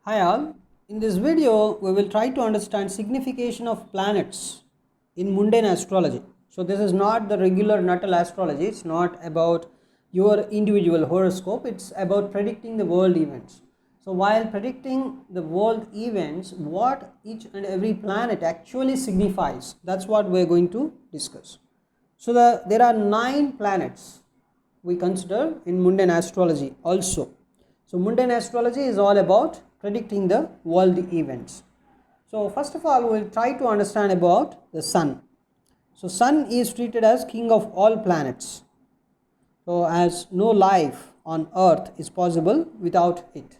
Hi all, in this video we will try to understand signification of planets in mundane astrology. So this is not the regular natal astrology, it's not about your individual horoscope, it's about predicting the world events. So while predicting the world events, what each and every planet actually signifies, that's what we are going to discuss. So there are 9 planets we consider in mundane astrology also. So mundane astrology is all about predicting the world events. So first of all, we'll try to understand about the sun. So sun is treated as king of all planets. So as no life on earth is possible without it.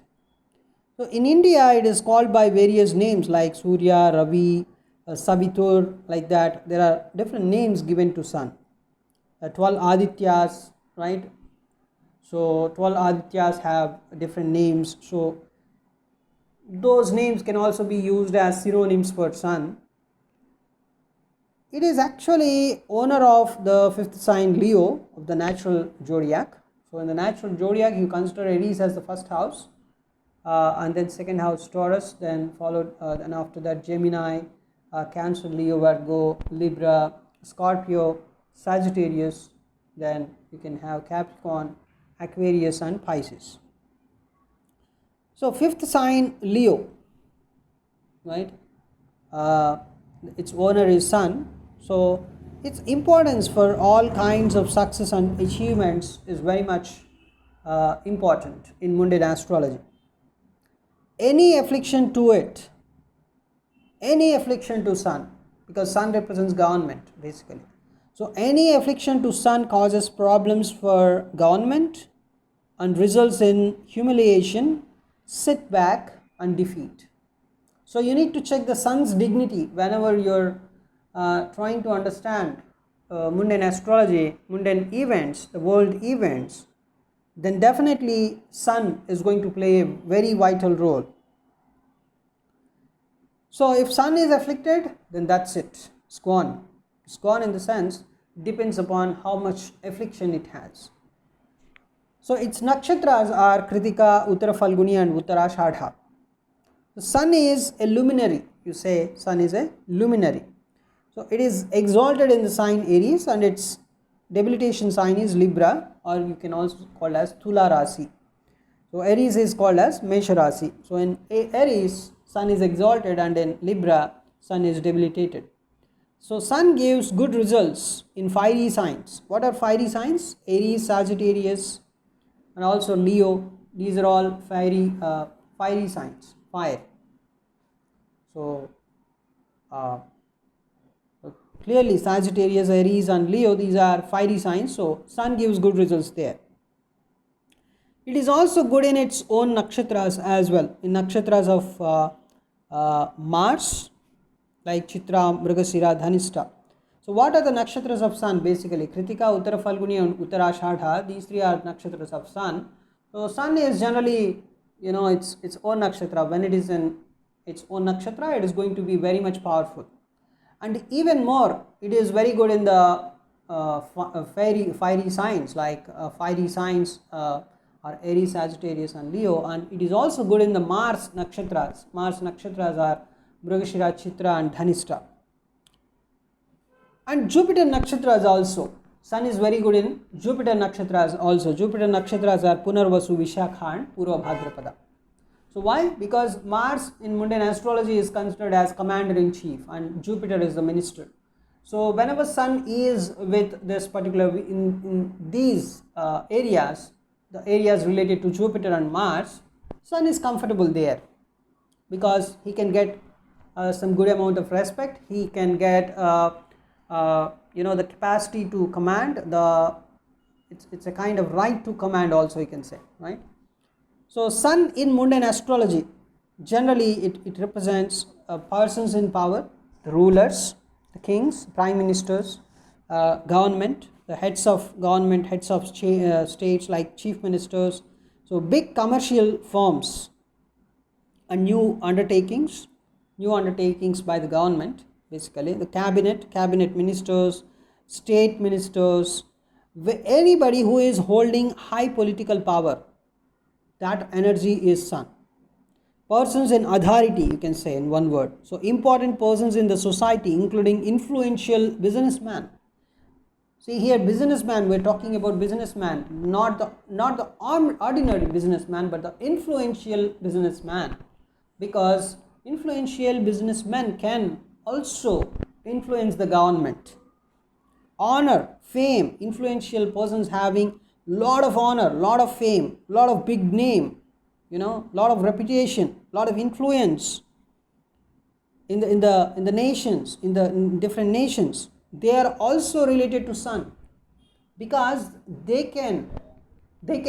So in India, it is called by various names like Surya, Ravi, Savitur, like that. There are different names given to sun. 12 Adityas, right? So 12 Adityas have different names. So those names can also be used as synonyms for sun. It is actually owner of the fifth sign Leo of the natural zodiac. So in the natural zodiac, you consider Aries as the first house, and then second house Taurus, then followed, then after that Gemini, Cancer, Leo, Virgo, Libra, Scorpio, Sagittarius, then you can have Capricorn, Aquarius and Pisces. So fifth sign Leo, right? Its owner is sun. So its importance for all kinds of success and achievements is very much important in mundane astrology. Any affliction to it, any affliction to sun, because sun represents government basically. So any affliction to sun causes problems for government and results in humiliation, setback and defeat. So you need to check the sun's dignity whenever you're trying to understand mundane astrology, mundane events, the world events, then definitely sun is going to play a very vital role. So if sun is afflicted, then that's it, it's gone. It's gone in the sense, depends upon how much affliction it has. So its nakshatras are Kritika, Uttara Falguni and Uttarashadha. The sun is a luminary, you say sun is a luminary. So it is exalted in the sign Aries and its debilitation sign is Libra, or you can also call as Tula Rasi. So Aries is called as Mesha Rasi. So in Aries, sun is exalted and in Libra, sun is debilitated. So sun gives good results in fiery signs. What are fiery signs? Aries, Sagittarius and also Leo. These are all fiery signs, fire. So clearly Sagittarius, Aries and Leo, these are fiery signs. So sun gives good results there. It is also good in its own nakshatras as well. In nakshatras of Mars, like Chitra, Mrigasira, Dhanishta. So what are the nakshatras of sun basically? Kritika, Uttara Falguni and Uttarashadha. These three are nakshatras of sun. So sun is generally, its own nakshatra. When it is in its own nakshatra, it is going to be very much powerful. And even more, it is very good in the fiery signs like fiery signs are Aries, Sagittarius and Leo, and it is also good in the Mars nakshatras. Mars nakshatras are Mrigashira, Chitra and Dhanishta. And Jupiter nakshatras also. Sun is very good in Jupiter nakshatras also. Jupiter nakshatras are Punarvasu, Vishakha and Purva Bhadrapada. So why? Because Mars in mundane astrology is considered as commander-in-chief and Jupiter is the minister. So whenever sun is with this particular, in these areas, the areas related to Jupiter and Mars, sun is comfortable there because he can get some good amount of respect. He can get the capacity to command. It's a kind of right to command also, you can say, right? So sun in mundane astrology, generally it represents persons in power, the rulers, the kings, prime ministers, government, the heads of government, heads of states like chief ministers. So big commercial firms and new undertakings by the government, basically the cabinet ministers, state ministers, anybody who is holding high political power, that energy is sun. persons in authority, you can say in one word. So important persons in the society, including influential businessman. See here, businessman, we're talking about businessman, not the ordinary businessman, but the influential businessman, because influential businessmen can also influence the government. Honor, fame, influential persons having lot of honor, lot of fame, lot of big name, lot of reputation, lot of influence in the nations, in different nations. They are also related to sun, because they can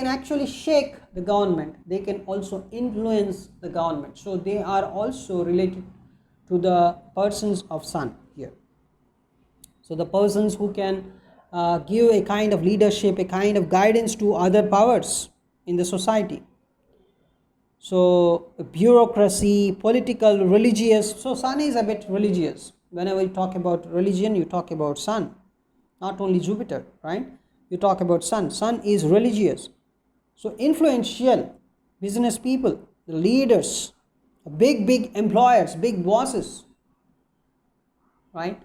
actually shake the government, they can also influence the government. So they are also related to the persons of sun here. So the persons who can give a kind of leadership, a kind of guidance to other powers in the society. So bureaucracy, political, religious. So sun is a bit religious. Whenever you talk about religion, you talk about sun, not only Jupiter, right? You talk about sun. Sun is religious. So influential business people, the leaders, big employers, big bosses, right?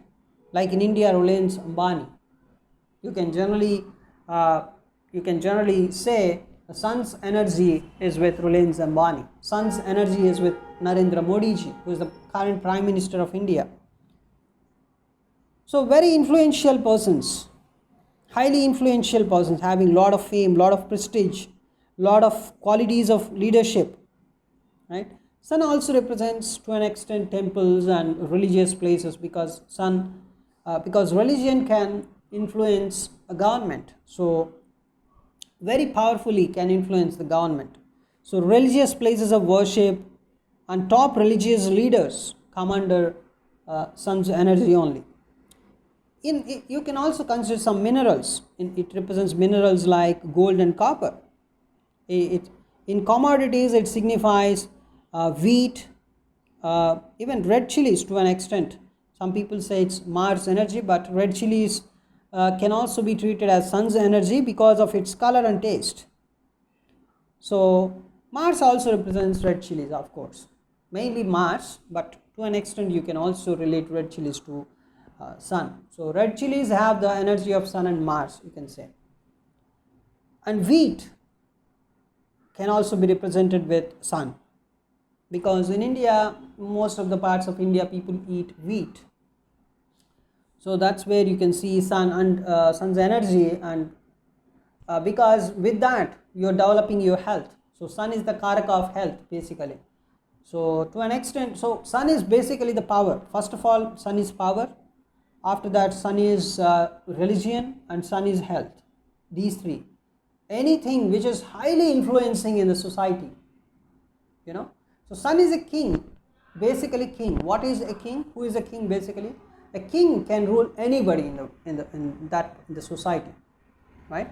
Like in India, Reliance, Ambani. You can generally say the sun's energy is with Reliance Ambani. Sun's energy is with Narendra Modi ji, who is the current Prime Minister of India. So very influential persons, highly influential persons having lot of fame, lot of prestige, lot of qualities of leadership, right? Sun also represents to an extent temples and religious places, because because religion can influence a government, so very powerfully can influence the government. So religious places of worship and top religious leaders come under sun's energy only. You can also consider some minerals. It represents minerals like gold and copper. In commodities, it signifies wheat, even red chilies to an extent. Some people say it's Mars energy, but red chilies can also be treated as sun's energy because of its color and taste. So Mars also represents red chilies, of course, mainly Mars, but to an extent you can also relate red chilies to sun. So red chilies have the energy of sun and Mars, you can say. And wheat can also be represented with sun, because in India, most of the parts of India, people eat wheat. So that's where you can see sun and sun's energy, and because with that you're developing your health. So sun is the karaka of health, basically. So to an extent, so sun is basically the power. First of all, sun is power. After that, sun is religion, and sun is health. These three. Anything which is highly influencing in the society, So sun is a king, basically king. What is a king? Who is a king basically? A king can rule anybody in the society, right?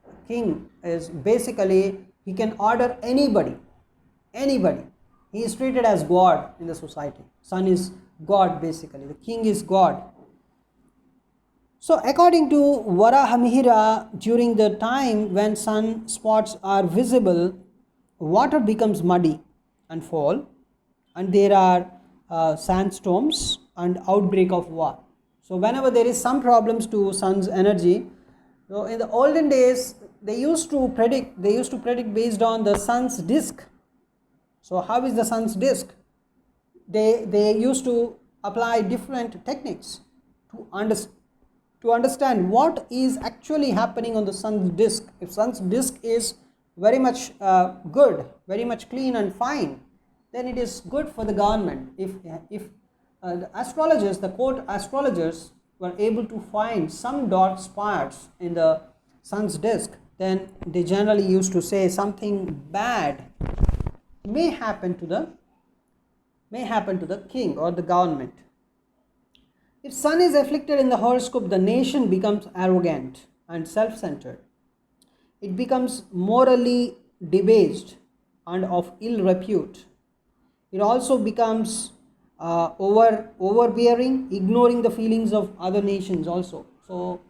A king is basically, he can order anybody. He is treated as God in the society. Sun is God basically. The king is God. So according to Varahamihira, during the time when sun spots are visible, water becomes muddy and fall, and there are sandstorms and outbreak of war. So whenever there is some problems to sun's energy, so in the olden days they used to predict based on the sun's disk. So how is the sun's disk? They used to apply different techniques to understand what is actually happening on the sun's disk. If sun's disk is very much good, very much clean and fine, then it is good for the government. If the astrologers, the court astrologers, were able to find some dark spots in the sun's disk, then they generally used to say something bad may happen to the king or the government. If sun is afflicted in the horoscope, the nation becomes arrogant and self-centered. It becomes morally debased and of ill repute. It also becomes overbearing, ignoring the feelings of other nations also. So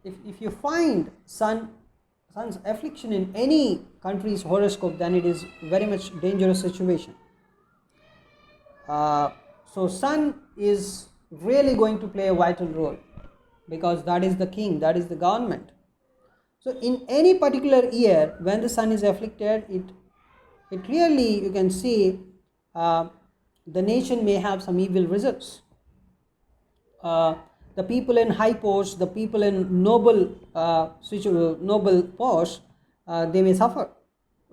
if you find sun's sun's affliction in any country's horoscope, then it is very much dangerous situation. So sun is really going to play a vital role, because that is the king, that is the government. So in any particular year when the sun is afflicted, it really, you can see, the nation may have some evil results. The people in high posts, the people in noble posts, they may suffer.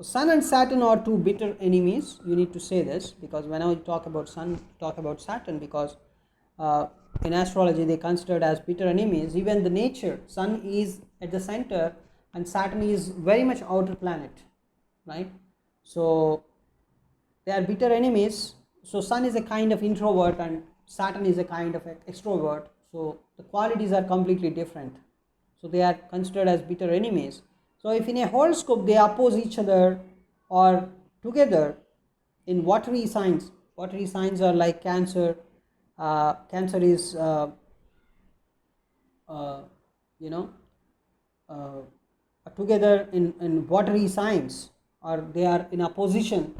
Sun and Saturn are two bitter enemies. You need to say this, because when I talk about sun, talk about Saturn, because in astrology they considered as bitter enemies. Even the nature, sun is at the center and Saturn is very much outer planet, right? So they are bitter enemies. So sun is a kind of introvert and Saturn is a kind of extrovert. So the qualities are completely different. So they are considered as bitter enemies. So if in a horoscope they oppose each other or together in watery signs are like Cancer. Cancer is together in watery signs, or they are in opposition.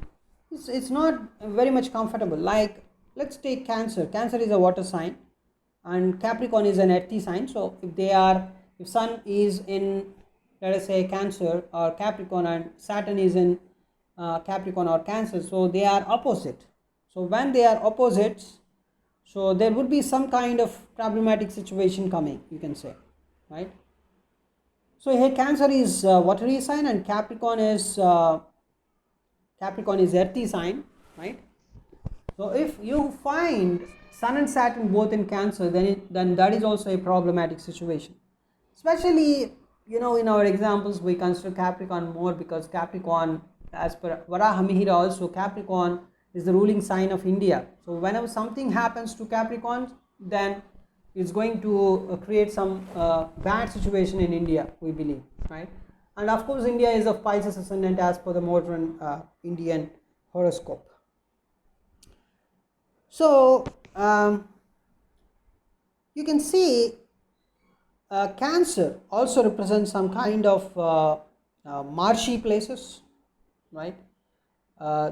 It's not very much comfortable. Like, let's take Cancer. Cancer is a water sign and Capricorn is an earthy sign. So if sun is in, let us say, Cancer or Capricorn, and Saturn is in Capricorn or Cancer, so they are opposite. So when they are opposites, so there would be some kind of problematic situation coming, you can say, right? So here Cancer is watery sign and Capricorn is earthy sign, right? So if you find Sun and Saturn both in Cancer, then that is also a problematic situation. Especially, in our examples we consider Capricorn more, because Capricorn, as per Varaha Mihira also, Capricorn is the ruling sign of India. So whenever something happens to Capricorn, then it's going to create some bad situation in India, we believe, right? And of course India is of Pisces ascendant as per the modern Indian horoscope. So you can see Cancer also represents some kind of marshy places, right?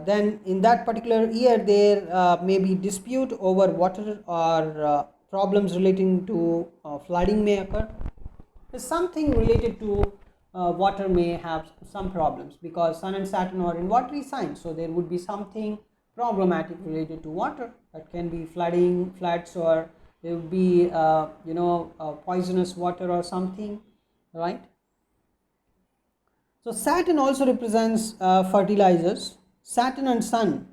Then in that particular year there may be dispute over water, or problems relating to flooding may occur. Something related to water may have some problems, because Sun and Saturn are in watery signs, so there would be something problematic related to water. That can be floods, or there would be poisonous water or something, right? So Saturn also represents fertilizers. Saturn and Sun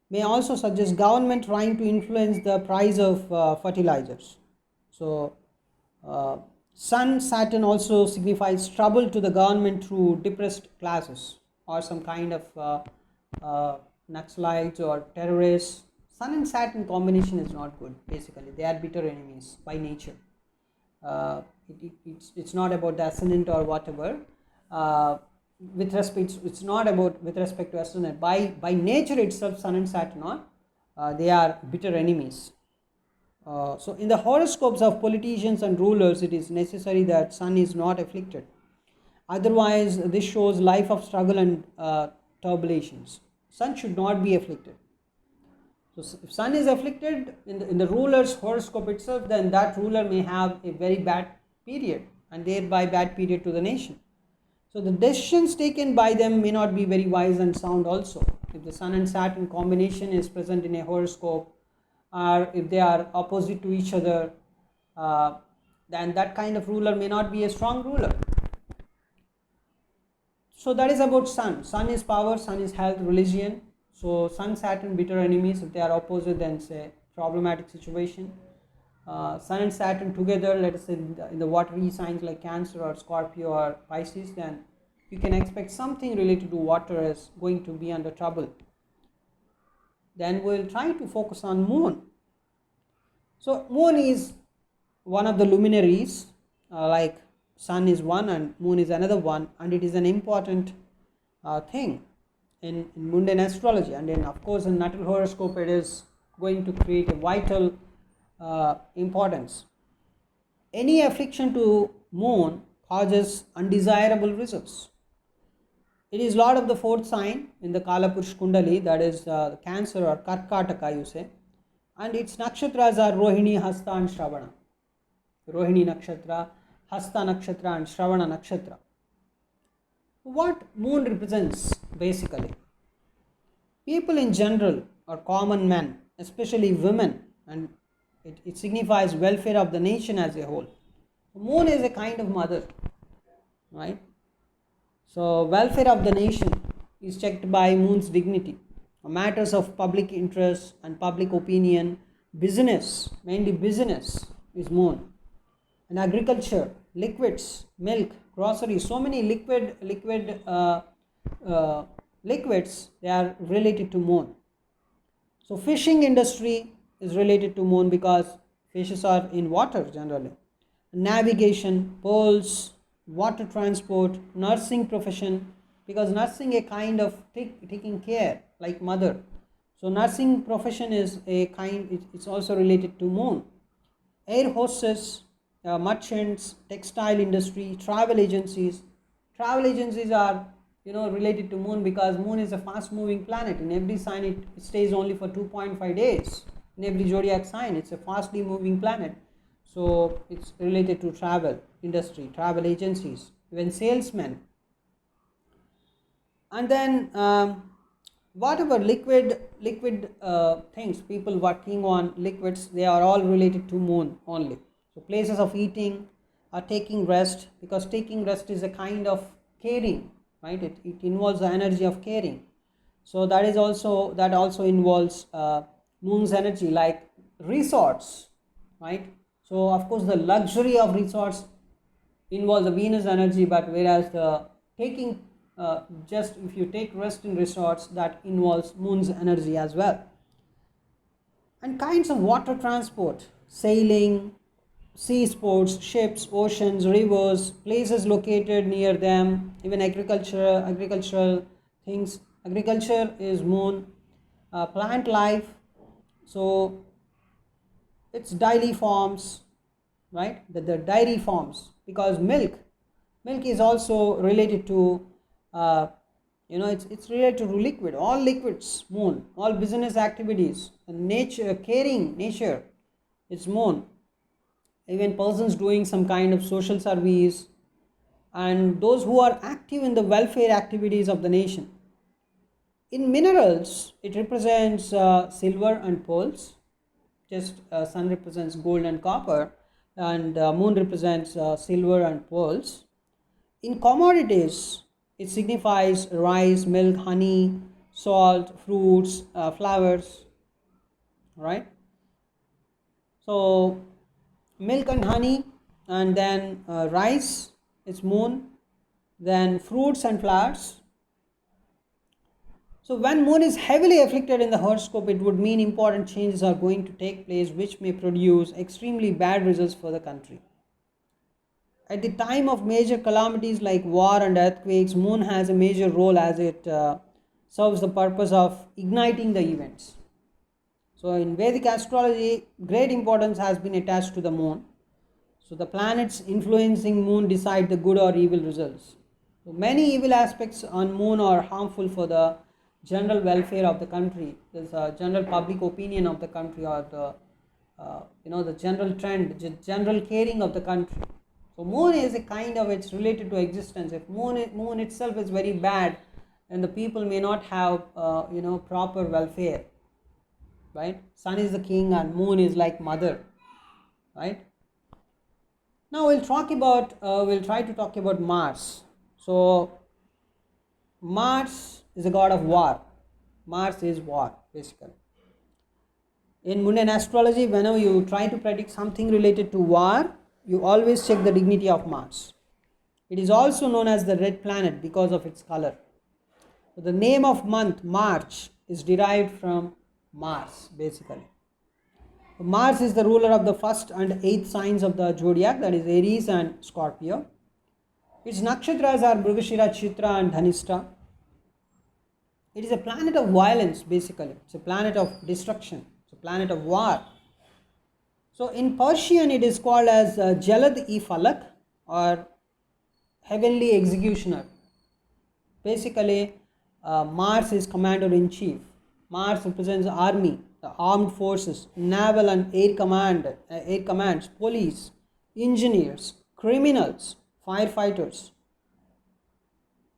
may also suggest government trying to influence the price of fertilizers. So Sun Saturn also signifies trouble to the government through depressed classes or some kind of Naxalites or terrorists. Sun and Saturn combination is not good. Basically, they are bitter enemies by nature. It's not about the ascendant or whatever. It's not about with respect to ascendant. By nature itself, Sun and Saturn they are bitter enemies. So in the horoscopes of politicians and rulers, it is necessary that Sun is not afflicted. Otherwise, this shows life of struggle and turbulations. Sun should not be afflicted. So if Sun is afflicted in the ruler's horoscope itself, then that ruler may have a very bad period, and thereby bad period to the nation. So the decisions taken by them may not be very wise and sound also. If the Sun and Saturn combination is present in a horoscope, or if they are opposite to each other, then that kind of ruler may not be a strong ruler. So that is about Sun. Sun is power, Sun is health, religion. So Sun, Saturn, bitter enemies. If they are opposite, then say problematic situation. Sun and Saturn together, let us say in the watery signs like Cancer or Scorpio or Pisces, then you can expect something related to water is going to be under trouble. Then we'll try to focus on Moon. So Moon is one of the luminaries, like Sun is one and Moon is another one, and it is an important thing in mundane astrology. And then of course in natal horoscope it is going to create a vital importance. Any affliction to Moon causes undesirable results. It is Lord of the fourth sign in the Kalapurush Kundali, that is Cancer or Karkataka, you say. And its nakshatras are Rohini, Hasta, and Shravana. Rohini Nakshatra, Hasta Nakshatra, and Shravana Nakshatra. What moon represents basically? People in general or common men, especially women, and it signifies welfare of the nation as a whole. Moon is a kind of mother, right? So welfare of the nation is checked by moon's dignity. Matters of public interest and public opinion, business, mainly business, is moon. And agriculture, liquids, milk, groceries, so many liquids, they are related to moon. So fishing industry is related to moon because fishes are in water generally. Navigation, pearls, water transport, nursing profession, because nursing a kind of taking care like mother. So nursing profession is a kind, it's also related to moon. Air hostess, merchants, textile industry, travel agencies. Travel agencies are related to moon because moon is a fast moving planet. In every sign it stays only for 2.5 days. In every zodiac sign it's a fastly moving planet. So it's related to travel industry, travel agencies, even salesmen. And then whatever liquid things, people working on liquids, they are all related to moon only. So places of eating or taking rest, because taking rest is a kind of caring, right? It involves the energy of caring. So that also involves moon's energy, like resorts, right? So of course the luxury of resorts involves the Venus energy, but whereas the taking just if you take rest in resorts, that involves moon's energy as well. And kinds of water transport, sailing, sea sports, ships, oceans, rivers, places located near them, even agricultural things. Agriculture is moon. Plant life, so it's daily forms, right? The dairy forms, because milk is also related to it's related to liquid, all liquids, moon, all business activities, nature, caring nature, it's moon. Even persons doing some kind of social service, and those who are active in the welfare activities of the nation. In minerals, it represents silver and pearls. Just sun represents gold and copper, and moon represents silver and pearls. In commodities, it signifies rice, milk, honey, salt, fruits, flowers, right? So milk and honey, and then rice, it's moon, then fruits and flowers. So when moon is heavily afflicted in the horoscope, it would mean important changes are going to take place, which may produce extremely bad results for the country. At the time of major calamities like war and earthquakes, moon has a major role as it serves the purpose of igniting the events. So in Vedic astrology, great importance has been attached to the moon. So the planets influencing moon decide the good or evil results. So many evil aspects on moon are harmful for the general welfare of the country. There's a general public opinion of the country, or the general trend, general caring of the country. So moon is a kind of, it's related to existence. If moon itself is very bad, then the people may not have proper welfare, right? Sun is the king and moon is like mother, right? Now we'll try to talk about Mars. So Mars is a god of war. Mars is war, basically. In mundane astrology, whenever you try to predict something related to war, you always check the dignity of Mars. It is also known as the red planet because of its color. So the name of month, March, is derived from Mars, basically. Mars is the ruler of the first and eighth signs of the zodiac, that is Aries and Scorpio. Its nakshatras are Mrigashira, Chitra and Dhanishta. It is a planet of violence, basically. It's a planet of destruction. It's a planet of war. So in Persian, it is called as Jalad-e Falak, or heavenly executioner. Basically, Mars is commander-in-chief. Mars represents army, the armed forces, naval and air commands, police, engineers, criminals, firefighters,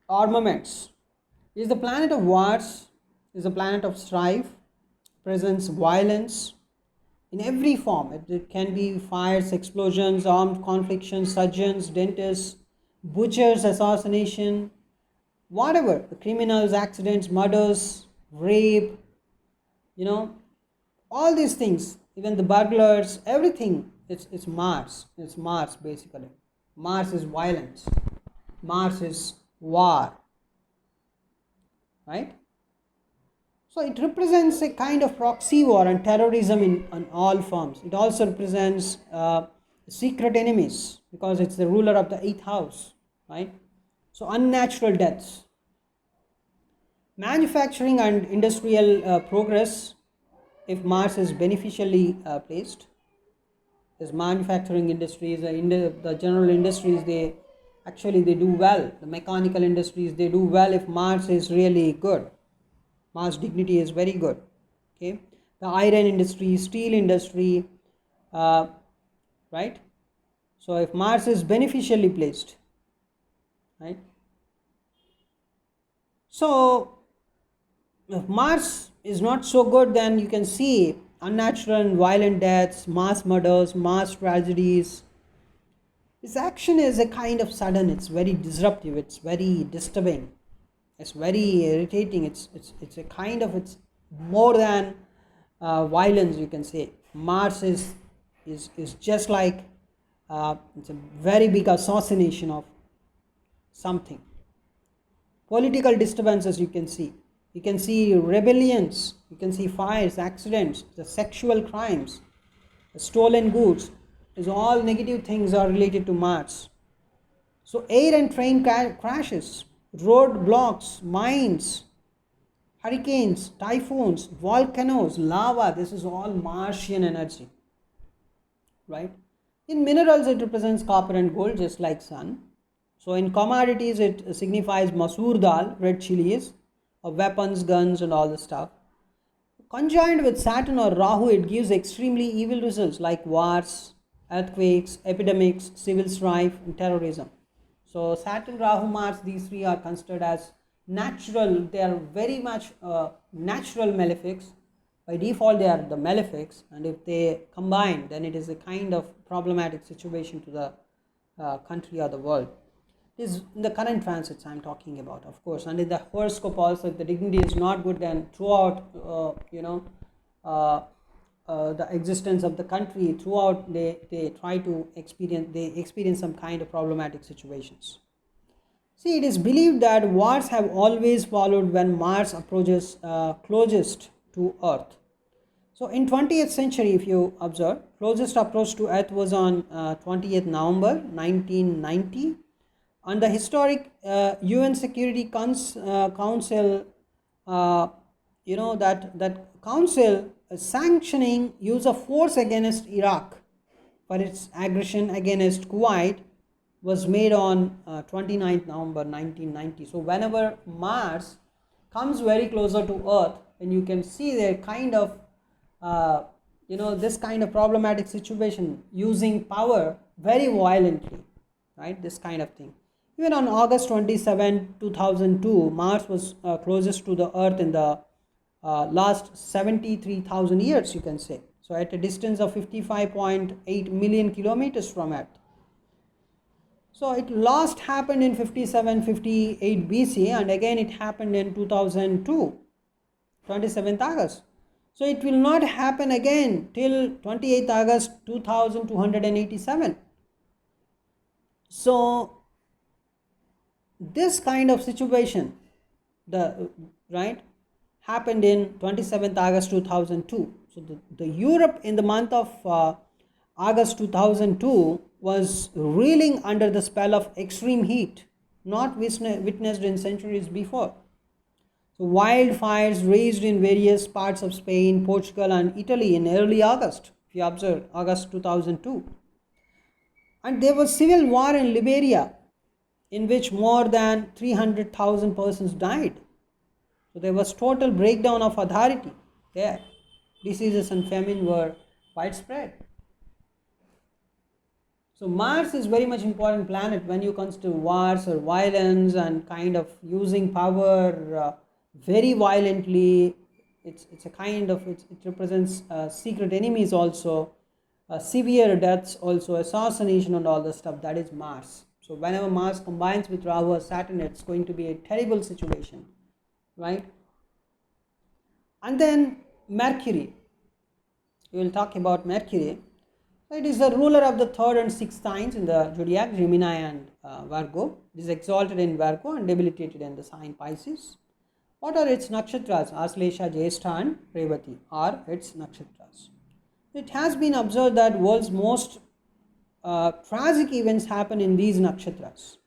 armaments. Is the planet of wars, is the planet of strife, presents violence in every form. It can be fires, explosions, armed conflicts, surgeons, dentists, butchers, assassination, whatever, the criminals, accidents, murders, rape, you know, all these things, even the burglars, everything, it's Mars. It's Mars basically. Mars is violence. Mars is war, right? So it represents a kind of proxy war and terrorism in all forms. It also represents secret enemies because it's the ruler of the 8th house, right? So unnatural deaths. Manufacturing and industrial progress, if Mars is beneficially placed, is manufacturing industries, the general industries, they do well. The mechanical industries, they do well if Mars is really good. Mars dignity is very good. Okay, the iron industry, steel industry, right? So if Mars is beneficially placed, right? So if Mars is not so good, then you can see unnatural and violent deaths, mass murders, mass tragedies. This action is a kind of sudden, it's very disruptive, it's very disturbing, it's very irritating, it's a kind of, it's more than violence, you can say. Mars is just like it's a very big assassination of something. Political disturbances, you can see rebellions, you can see fires, accidents, the sexual crimes, the stolen goods, is all negative things are related to Mars. So air and train crashes, road blocks, mines, hurricanes, typhoons, volcanoes, lava, this is all Martian energy, right? In minerals it represents copper and gold, just like sun. So in commodities it signifies masoor dal, red chilies, weapons, guns and all the stuff. Conjoined with Saturn or Rahu, it gives extremely evil results like wars, earthquakes, epidemics, civil strife and terrorism. So Saturn, Rahu, Mars, these three are considered as natural. They are very much natural malefics. By default they are the malefics, and if they combine, then it is a kind of problematic situation to the country or the world. It is in the current transits I am talking about, of course, and in the horoscope also, if the dignity is not good, then throughout the existence of the country, throughout they try to experience some kind of problematic situations. See, it is believed that wars have always followed when Mars approaches closest to Earth. So in 20th century, if you observe, closest approach to Earth was on 20th November 1990, and the historic UN Security Council, that council sanctioning use of force against Iraq for its aggression against Kuwait was made on 29th November 1990. So whenever Mars comes very closer to Earth, and you can see their kind of this kind of problematic situation, using power very violently, right? This kind of thing. Even on August 27, 2002, Mars was closest to the Earth in the last 73,000 years, you can say. So at a distance of 55.8 million kilometers from Earth. So it last happened in 57-58 BC, and again it happened in 2002, 27th August. So it will not happen again till 28th August 2287. So this kind of situation, happened in 27th August 2002. So the Europe in the month of August 2002 was reeling under the spell of extreme heat, not witnessed in centuries before. So wildfires raged in various parts of Spain, Portugal and Italy in early August, if you observe, August 2002. And there was civil war in Liberia. in which more than 300,000 persons died. So there was total breakdown of authority there. Diseases and famine were widespread. So Mars is very much important planet when you consider wars or violence and kind of using power very violently. It's a kind of, it represents secret enemies also, severe deaths also, assassination and all the stuff. That is Mars. So whenever Mars combines with Rahu or Saturn, it's going to be a terrible situation, right? And then Mercury. We will talk about Mercury. It is the ruler of the third and sixth signs in the zodiac, Gemini and Virgo. It is exalted in Virgo and debilitated in the sign Pisces. What are its nakshatras? Aslesha, Jyeshtha and Revati are its nakshatras. It has been observed that world's most tragic events happen in these nakshatras.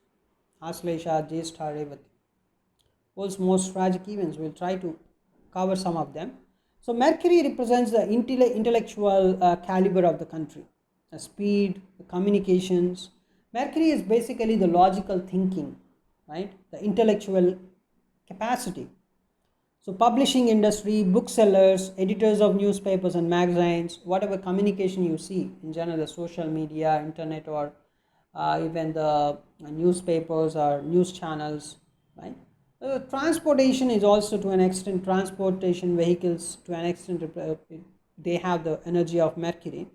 Aslesha, Jyeshtha, Revati. World's most tragic events. We'll try to cover some of them. So Mercury represents the intellectual caliber of the country, the speed, the communications. Mercury is basically the logical thinking, right? The intellectual capacity. So publishing industry, booksellers, editors of newspapers and magazines, whatever communication you see in general, the social media, internet, or even the newspapers or news channels, right? Transportation is also to an extent, transportation vehicles to an extent, they have the energy of Mercury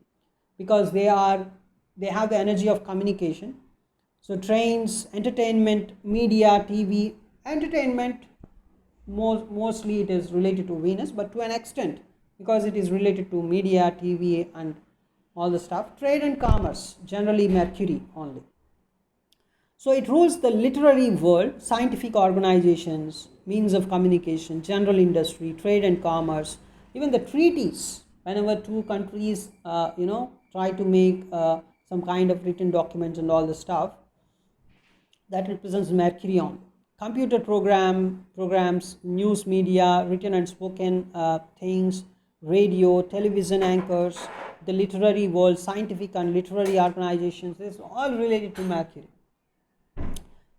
because they have the energy of communication. So trains, entertainment, media, TV, entertainment, mostly it is related to Venus, but to an extent because it is related to media, TV and all the stuff. Trade and commerce, generally Mercury only. So it rules the literary world, scientific organizations, means of communication, general industry, trade and commerce, even the treaties. Whenever two countries, try to make some kind of written documents and all the stuff, that represents Mercury only. Computer programs, news media, written and spoken things, radio, television anchors, the literary world, scientific and literary organizations, this is all related to Mercury.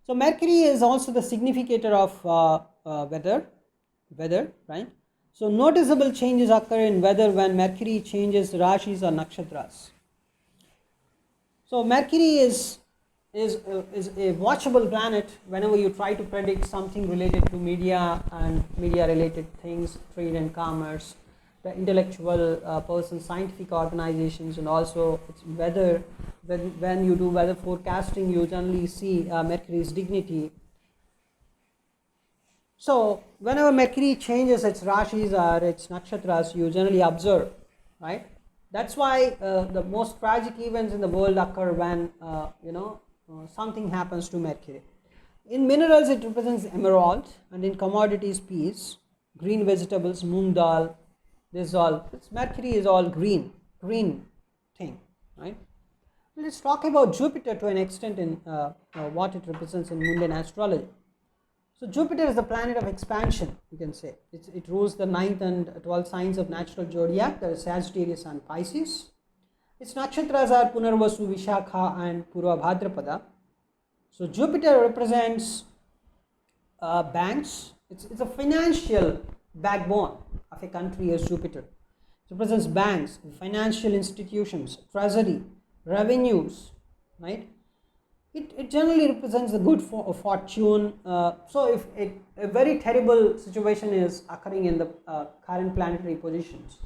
So Mercury is also the significator of weather, right? So noticeable changes occur in weather when Mercury changes rashis or nakshatras. So Mercury is a watchable planet whenever you try to predict something related to media and media related things, trade and commerce, the intellectual person, scientific organizations, and also its weather. When you do weather forecasting, you generally see Mercury's dignity. So whenever Mercury changes its rashis or its nakshatras, you generally observe, right? That's why the most tragic events in the world occur when something happens to Mercury. In minerals, it represents emerald, and in commodities, peas, green vegetables, moong dal. This Mercury is all green thing, right? Let's talk about Jupiter to an extent in what it represents in mundane astrology. So Jupiter is the planet of expansion, you can say. It rules the 9th and 12th signs of natural zodiac, that is Sagittarius and Pisces. Its nakshatras are Punarvasu, Vishakha and Purva Bhadrapada. So Jupiter represents banks. It's a financial backbone of a country as Jupiter. It represents banks, financial institutions, treasury, revenues, right? It generally represents the good fortune. So if a very terrible situation is occurring in the current planetary positions,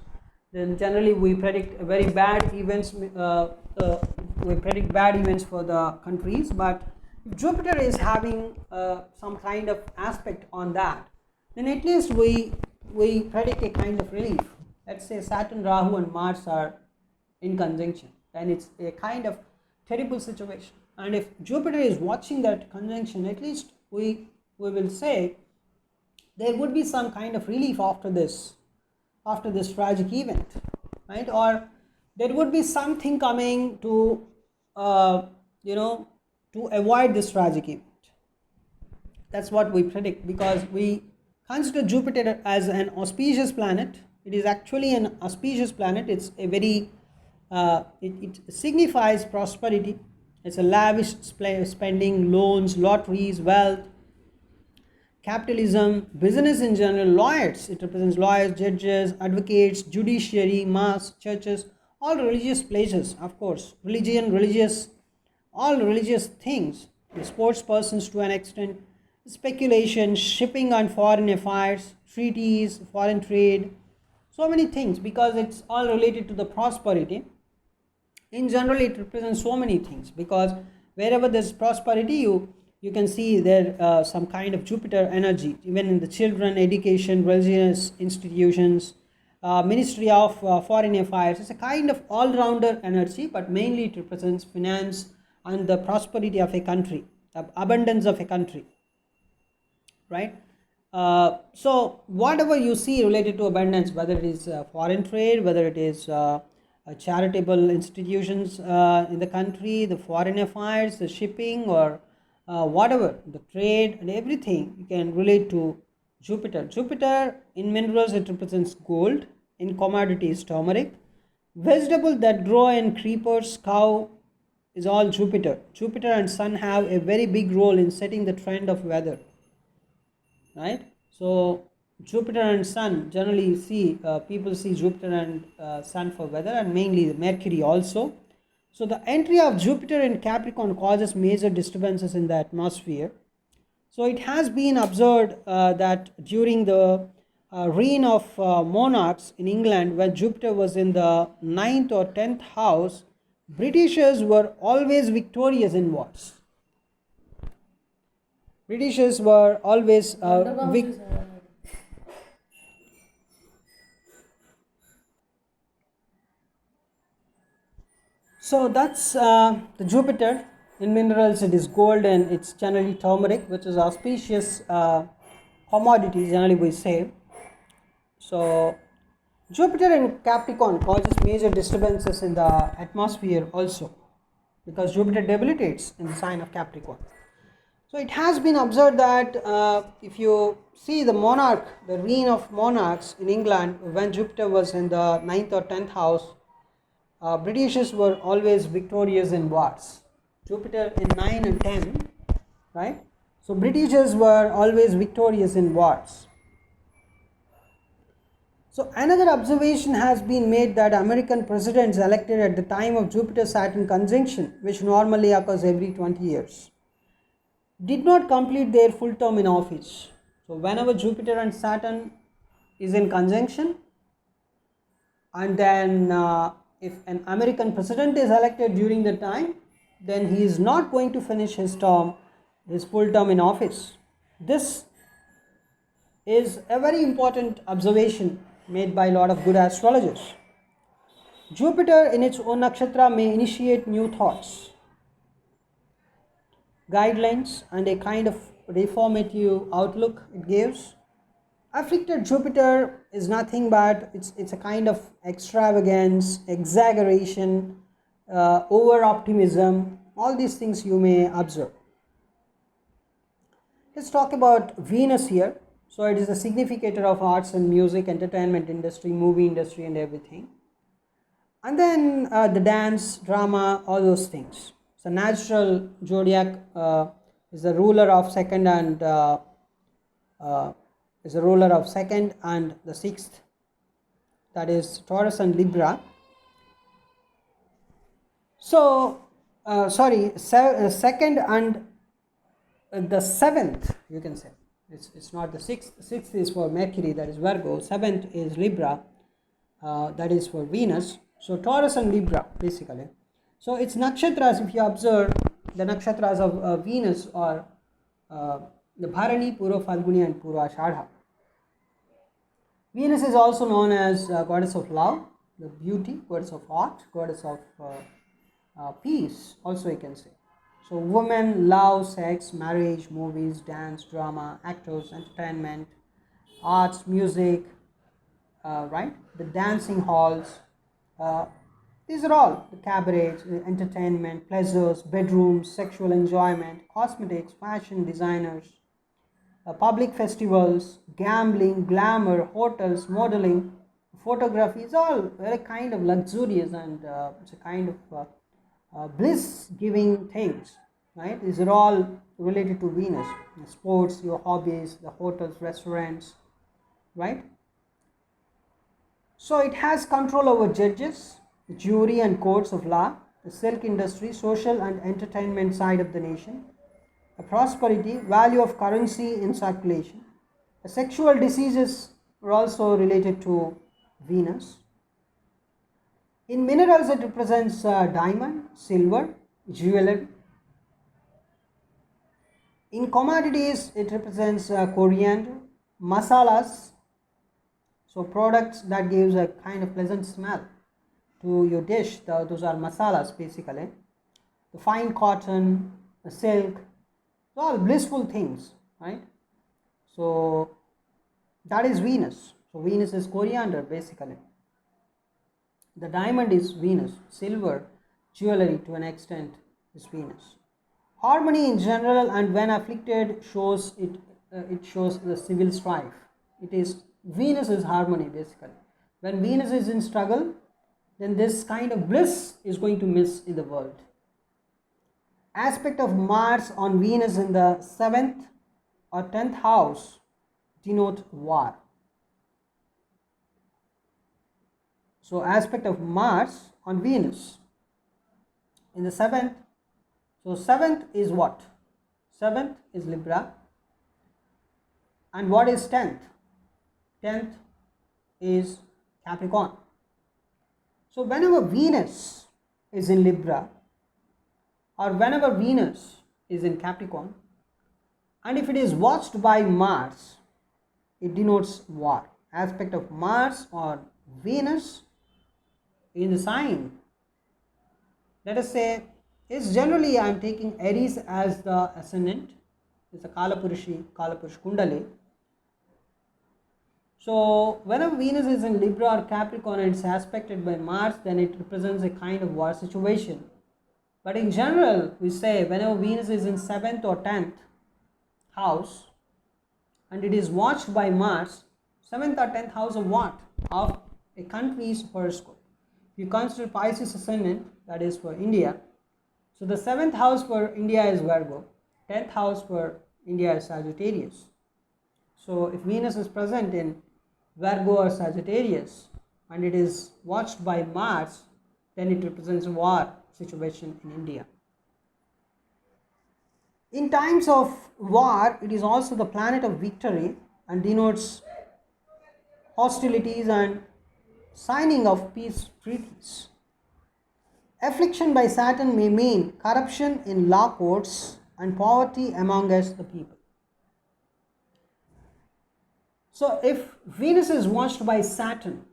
then generally we predict very bad events. We predict bad events for the countries. But if Jupiter is having some kind of aspect on that, then at least we predict a kind of relief. Let's say Saturn, Rahu and Mars are in conjunction, then it's a kind of terrible situation. And if Jupiter is watching that conjunction, at least we will say there would be some kind of relief after this tragic event, right? Or there would be something coming to to avoid this tragic event. That's what we predict, because we consider Jupiter as an auspicious planet. It is actually an auspicious planet. It's a very it signifies prosperity, It's a lavish spending, loans, lotteries, wealth, capitalism, business in general, lawyers. It represents lawyers, judges, advocates, judiciary, mosques, churches, all religious places, of course. Religion, religious, all religious things. The sports persons to an extent, speculation, shipping on foreign affairs, treaties, foreign trade, so many things, because it's all related to the prosperity. In general, it represents so many things, because wherever there's prosperity, you can see there some kind of Jupiter energy, even in the children, education, religious institutions, Ministry of Foreign Affairs. It's a kind of all-rounder energy, but mainly it represents finance and the prosperity of a country, the abundance of a country, right? So whatever you see related to abundance, whether it is foreign trade, whether it is charitable institutions in the country, the foreign affairs, the shipping, or whatever, the trade and everything, you can relate to Jupiter. Jupiter in minerals, it represents gold. In commodities, turmeric. Vegetable that grow in creepers, cow, is all Jupiter. Jupiter and Sun have a very big role in setting the trend of weather, right? So Jupiter and Sun, generally see people see Jupiter and Sun for weather, and mainly Mercury also. So the entry of Jupiter in Capricorn causes major disturbances in the atmosphere. So it has been observed that during the reign of monarchs in England, when Jupiter was in the 9th or 10th house, Britishers were always victorious in wars. Britishers were always So that's the Jupiter. In minerals, it is gold, and it's generally turmeric, which is auspicious commodity, generally we say. So Jupiter in Capricorn causes major disturbances in the atmosphere also, because Jupiter debilitates in the sign of Capricorn. So it has been observed that if you see the monarch, the reign of monarchs in England, when Jupiter was in the 9th or 10th house, Britishers were always victorious in wars. Jupiter in 9 and 10, right? So Britishers were always victorious in wars. So another observation has been made that American presidents elected at the time of Jupiter-Saturn conjunction, which normally occurs every 20 years, did not complete their full term in office. So whenever Jupiter and Saturn is in conjunction, and then if an American president is elected during the time, then he is not going to finish his term, his full term in office. This is a very important observation made by a lot of good astrologers. Jupiter in its own nakshatra may initiate new thoughts, guidelines, and a kind of reformative outlook it gives. Afflicted Jupiter is nothing but it's a kind of extravagance, exaggeration, over optimism, all these things you may observe. Let's talk about Venus here. So it is the significator of arts and music, entertainment industry, movie industry, and everything. And then the dance, drama, all those things. So natural zodiac is the ruler of second and is the ruler of second and the sixth, that is Taurus and Libra. So second and the seventh, you can say, it's not the sixth. Sixth is for Mercury, that is Virgo. Seventh is Libra, that is for Venus. So Taurus and Libra basically. So it's nakshatras. If you observe the nakshatras of Venus are the Bharani, Purva Falguni, and Purva Ashadha. Venus is also known as goddess of love, the beauty, goddess of art, goddess of peace, also you can say. So women, love, sex, marriage, movies, dance, drama, actors, entertainment, arts, music, right? The dancing halls, these are all the cabarets, entertainment, pleasures, bedrooms, sexual enjoyment, cosmetics, fashion, designers, public festivals, gambling, glamour, hotels, modeling, photography is all very kind of luxurious, and it's a kind of bliss giving things, right? These are all related to Venus. Sports, your hobbies, the hotels, restaurants, right? So it has control over judges, jury and courts of law, the silk industry, social and entertainment side of the nation, a prosperity, value of currency in circulation. The sexual diseases are also related to Venus. In minerals, it represents diamond, silver, jewelry. In commodities, it represents coriander, masalas, so products that gives a kind of pleasant smell to your dish. Those are masalas basically. The fine cotton, the silk, all blissful things, right? So that is Venus. So Venus is coriander basically. The diamond is Venus. Silver, jewelry to an extent is Venus. Harmony in general, and when afflicted shows it. It shows the civil strife. It is Venus is harmony basically. When Venus is in struggle, then this kind of bliss is going to miss in the world. Aspect of Mars on Venus in the 7th or 10th house denote war. So aspect of Mars on Venus in the 7th. So 7th is what? 7th is Libra. And what is 10th? 10th is Capricorn. So whenever Venus is in Libra, or whenever Venus is in Capricorn, and if it is watched by Mars, it denotes war. Aspect of Mars or Venus in the sign, let us say, is generally I am taking Aries as the ascendant. It's a Kalapurush Kundali. So whenever Venus is in Libra or Capricorn and it's aspected by Mars, then it represents a kind of war situation. But in general, we say whenever Venus is in 7th or 10th house and it is watched by Mars, 7th or 10th house of what? Of a country's horoscope. If you consider Pisces ascendant, that is for India, so the 7th house for India is Virgo, 10th house for India is Sagittarius. So if Venus is present in Virgo or Sagittarius and it is watched by Mars, then it represents a war situation in India. In times of war, it is also the planet of victory and denotes hostilities and signing of peace treaties. Affliction by Saturn may mean corruption in law courts and poverty among us the people. So if Venus is watched by Saturn,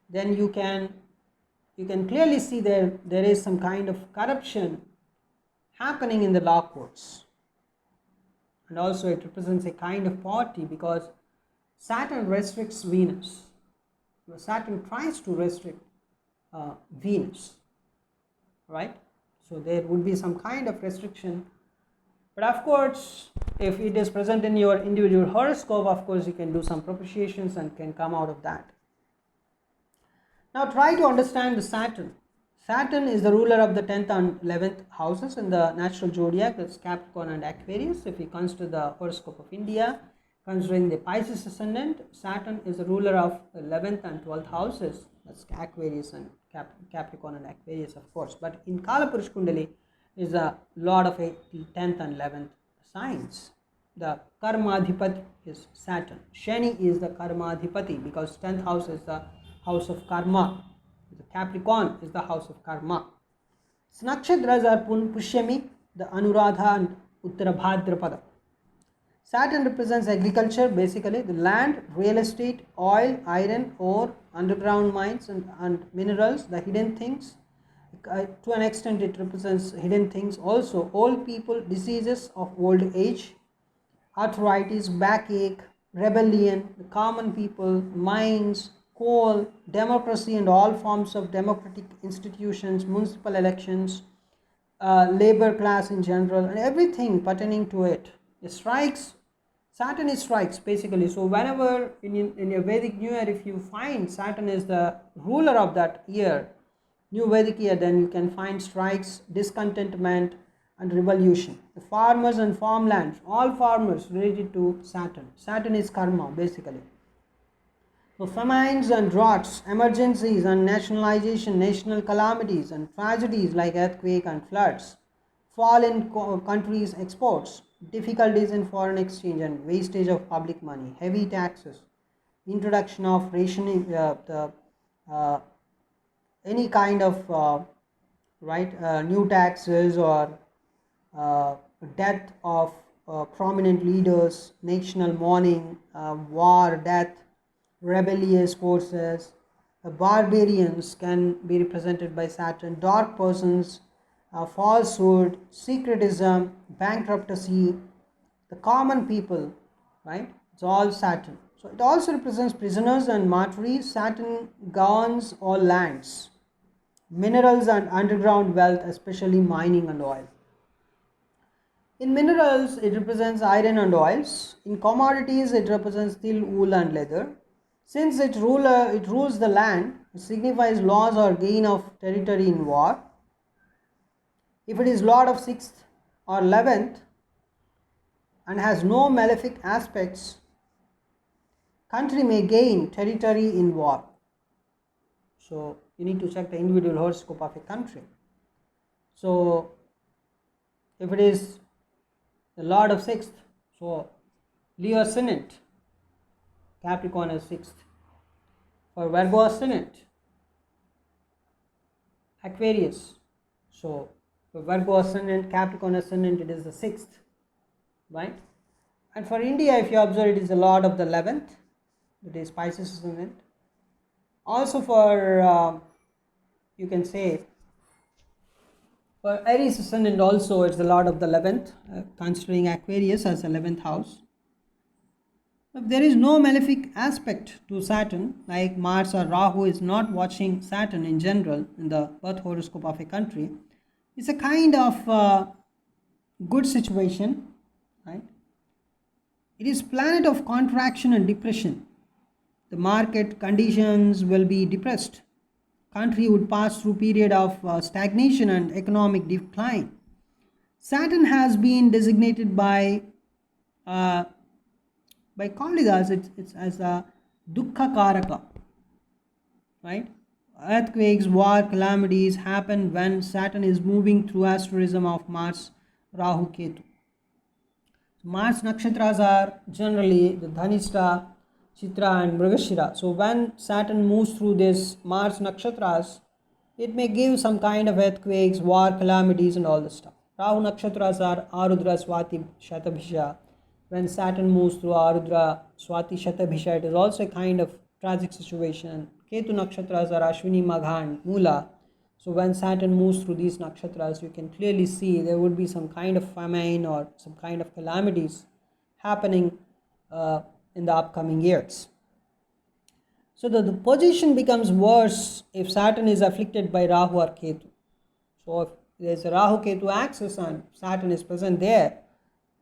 then you can clearly see there is some kind of corruption happening in the law courts. And also it represents a kind of poverty because Saturn restricts Venus. Saturn tries to restrict Venus, right? So there would be some kind of restriction. But of course, if it is present in your individual horoscope, of course you can do some propitiations and can come out of that. Now try to understand the Saturn. Saturn is the ruler of the 10th and 11th houses in the natural zodiac, that's Capricorn and Aquarius. If we consider the horoscope of India, considering the Pisces ascendant, Saturn is the ruler of 11th and 12th houses, that's Aquarius and Capricorn and Aquarius of course. But in Kalapurush Kundali is the lord of 10th and 11th signs. The Karmadhipati is Saturn. Shani is the Karmadhipati because 10th house is the house of karma. The Capricorn is the house of karma. Nakshatras are Pushyami, the Anuradha and Uttarabhadrapada. Saturn represents agriculture, basically the land, real estate, oil, iron, ore, underground mines and minerals, the hidden things. To an extent it represents hidden things also. Old people, diseases of old age, arthritis, backache, rebellion, the common people, mines, coal, democracy and all forms of democratic institutions, municipal elections, labor class in general and everything pertaining to it. The strikes Saturn is strikes basically. So whenever in your Vedic New Year, if you find Saturn is the ruler of that year, new Vedic year, then you can find strikes, discontentment, and revolution. The farmers and farmlands, all farmers related to Saturn. Saturn is karma basically. So famines and droughts, emergencies and nationalization, national calamities and tragedies like earthquake and floods, fall in countries' exports, difficulties in foreign exchange and wastage of public money, heavy taxes, introduction of rationing, uh, any kind of new taxes or uh, death of prominent leaders, national mourning, war, death, rebellious forces, barbarians can be represented by Saturn, dark persons, falsehood, secretism, bankruptcy, the common people, right? It's all Saturn. So it also represents prisoners and martyrs. Saturn governs all lands, minerals and underground wealth, especially mining and oil. In minerals, it represents iron and oils. In commodities, it represents steel, wool, and leather. Since it rules the land, it signifies loss or gain of territory in war. If it is lord of 6th or 11th and has no malefic aspects, country may gain territory in war. So you need to check the individual horoscope of a country. So if it is the lord of 6th, so Leo ascendant, Capricorn is 6th. For Virgo ascendant, Aquarius. So for Virgo ascendant, Capricorn ascendant, it is the 6th, right? And for India, if you observe, it is the lord of the 11th, that is Pisces ascendant. Also for you can say for Aries ascendant also, it's the lord of the 11th, considering Aquarius as 11th house. If there is no malefic aspect to Saturn, like Mars or Rahu is not watching Saturn in general in the birth horoscope of a country, it's a kind of good situation, right? It is planet of contraction and depression. The market conditions will be depressed. Country would pass through period of stagnation and economic decline. Saturn has been designated uh, by Kalidas, it's as a dukkha karaka, right? Earthquakes, war, calamities happen when Saturn is moving through asterism of Mars, Rahu, Ketu. Mars nakshatras are generally the Dhanishta, Chitra and Mrigashira. So when Saturn moves through this Mars nakshatras, it may give some kind of earthquakes, war, calamities and all this stuff. Rahu nakshatras are Arudra, Swati, Shatabhisha. When Saturn moves through Arudra, Swati, Shatabhisha, it is also a kind of tragic situation. Ketu nakshatras are Ashwini, Magha and Mula. So when Saturn moves through these nakshatras, you can clearly see there would be some kind of famine or some kind of calamities happening in the upcoming years. So the position becomes worse if Saturn is afflicted by Rahu or Ketu. So if there is a Rahu Ketu axis and Saturn is present there,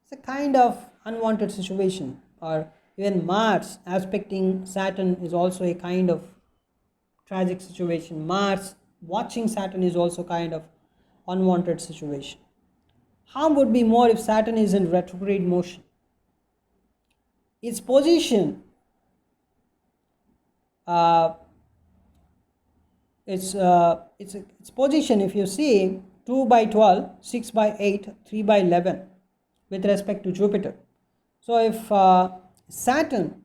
it's a kind of unwanted situation. Or even Mars aspecting Saturn is also a kind of tragic situation. Mars watching Saturn is also kind of unwanted situation. Harm would be more if Saturn is in retrograde motion. Its position its position, if you see 2 by 12, 6 by 8, 3 by 11 with respect to Jupiter. So if Saturn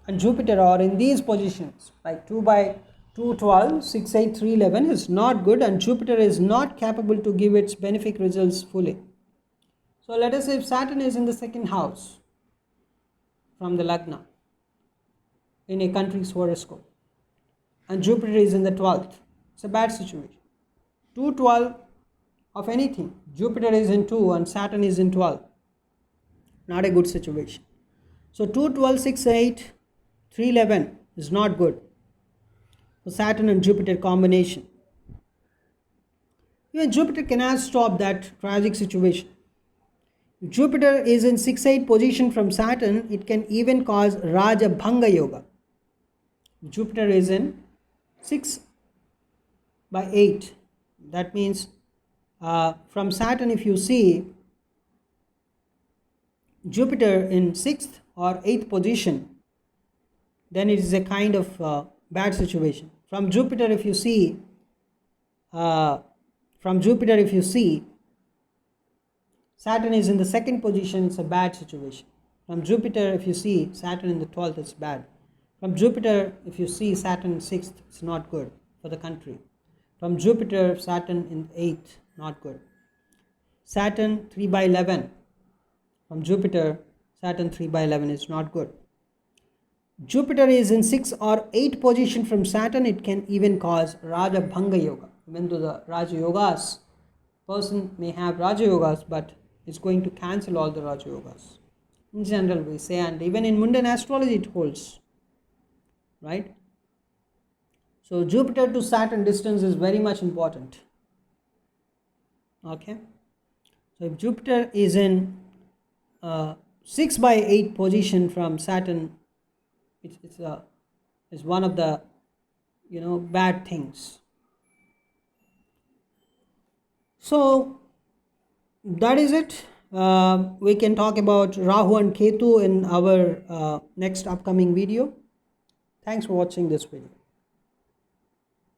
and Jupiter are in these positions, like 2 by 2, 12, 6, 8, 3, 11 is not good, and Jupiter is not capable to give its benefic results fully. So let us say if Saturn is in the second house from the Lagna in a country's horoscope and Jupiter is in the 12th, it's a bad situation. 2, 12 of anything, Jupiter is in 2 and Saturn is in 12, not a good situation. So 2, 12, 6, 8, 3, 11 is not good for Saturn and Jupiter combination. Even Jupiter cannot stop that tragic situation. Jupiter is in 6-8 position from Saturn, it can even cause Raja Bhanga Yoga. Jupiter is in 6 by 8. That means from Saturn, if you see Jupiter in 6th or 8th position, then it is a kind of bad situation. From Jupiter, if you see Saturn is in the 2nd position, it's a bad situation. From Jupiter, if you see Saturn in the 12th, it's bad. From Jupiter, if you see Saturn in 6th, it's not good for the country. From Jupiter, Saturn in 8th, not good. Saturn 3 by 11. From Jupiter, Saturn 3 by 11 is not good. Jupiter is in 6 or 8 position from Saturn, it can even cause Raja Bhanga Yoga. Even though the Raja Yogas, person may have Raja Yogas, but it's going to cancel all the Raja Yogas. In general, we say, and even in mundane astrology it holds, right? So Jupiter to Saturn distance is very much important. Okay. So if Jupiter is in 6 by 8 position from Saturn, it's one of the bad things. So that is it. We can talk about Rahu and Ketu in our next upcoming video. Thanks for watching this video.